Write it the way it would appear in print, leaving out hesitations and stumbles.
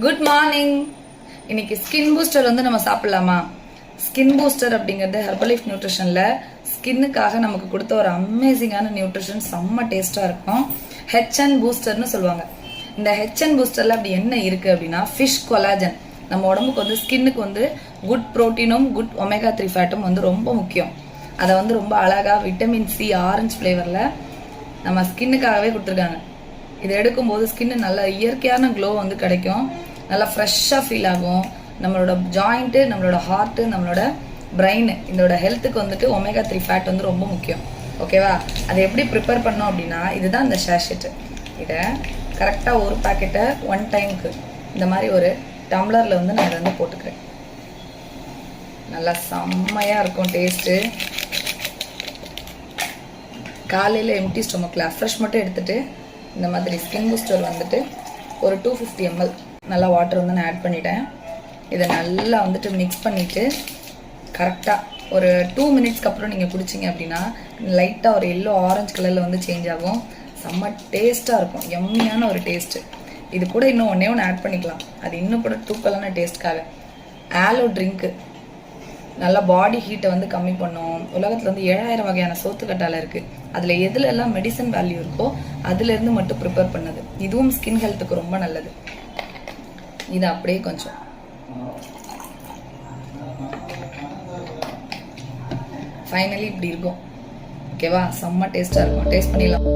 Good morning. இன்னைக்கு skin booster வந்து நம்ம சாப்பிடலாமா? ஸ்கின் பூஸ்டர் அப்படிங்கிறது ஹெர்பலைஃப் நியூட்ரிஷன்ல ஸ்கின்னுக்காக நமக்கு கொடுத்த ஒரு அமேசிங்கான நியூட்ரிஷன், செம்ம டேஸ்டா இருக்கும். ஹெச்என் பூஸ்டர்னு சொல்லுவாங்க. இந்த ஹெச்என் பூஸ்டர்ல அப்படி என்ன இருக்கு அப்படின்னா, ஃபிஷ் கொலாஜன். நம்ம உடம்புக்கு வந்து ஸ்கின்னுக்கு வந்து குட் ப்ரோட்டீனும் குட் ஒமேகா 3 ஃபேட்டும் வந்து ரொம்ப முக்கியம். அதை வந்து ரொம்ப அழகா விட்டமின் சி ஆரஞ்சு ஃப்ளேவர்ல நம்ம ஸ்கின்னுக்காகவே கொடுத்துருக்காங்க. இதை எடுக்கும்போது ஸ்கின்னு நல்ல இயற்கையான க்ளோ வந்து கிடைக்கும். நல்லா ஃப்ரெஷ்ஷாக ஃபீல் ஆகும். நம்மளோட ஜாயிண்ட்டு, நம்மளோட ஹார்ட்டு, நம்மளோட பிரெயின், இதோட ஹெல்த்துக்கு வந்துட்டு ஒமேகா 3 ஃபேட் வந்து ரொம்ப முக்கியம். ஓகேவா? அதை எப்படி ப்ரிப்பேர் பண்ணோம் அப்படின்னா, இதுதான் இந்த ஷேஷெட்டு. இதை கரெக்டாக ஒரு பேக்கெட்டை 1 டைமுக்கு இந்த மாதிரி ஒரு டம்ளரில் வந்து நான் இதை வந்து போட்டுக்கிறேன். நல்லா செம்மையாக இருக்கும் டேஸ்ட்டு. காலையில் எம்டி ஸ்டொமக்கில் ஃப்ரெஷ் மட்டும் எடுத்துகிட்டு இந்த மாதிரி ஸ்கின் பூஸ்டர் வந்துட்டு ஒரு 250 ml நல்லா வாட்டர் வந்து நான் ஆட் பண்ணிட்டேன். இதை நல்லா வந்துட்டு மிக்ஸ் பண்ணிவிட்டு கரெக்டாக ஒரு 2 மினிட்ஸ்க்கு அப்புறம் நீங்கள் குடிச்சிங்க அப்படின்னா லைட்டாக ஒரு எல்லோ ஆரஞ்சு கலரில் வந்து சேஞ்ச் ஆகும். செம்ம டேஸ்ட்டாக இருக்கும். எம்மியான ஒரு டேஸ்ட்டு. இது கூட இன்னும் ஒன்றே ஆட் பண்ணிக்கலாம். அது இன்னும் கூட தூக்கலான டேஸ்ட்காக. ஆலோ ட்ரிங்க்கு நல்லா பாடி ஹீட்டை வந்து கம்மி பண்ணும். உலகத்தில் வந்து 7000 வகையான சோத்துக்கட்டால இருக்குது. அதில் எதுல எல்லாம் மெடிசன் வேல்யூ இருக்கோ அதுலேருந்து மட்டும் ப்ரிப்பேர் பண்ணது. இதுவும் ஸ்கின் ஹெல்த்துக்கு ரொம்ப நல்லது. இது அப்படியே கொஞ்சம் ஃபைனலி இப்படி இருக்கும். ஓகேவா? செம்ம டேஸ்ட்டாக இருக்கும். டேஸ்ட் பண்ணிடலாம்.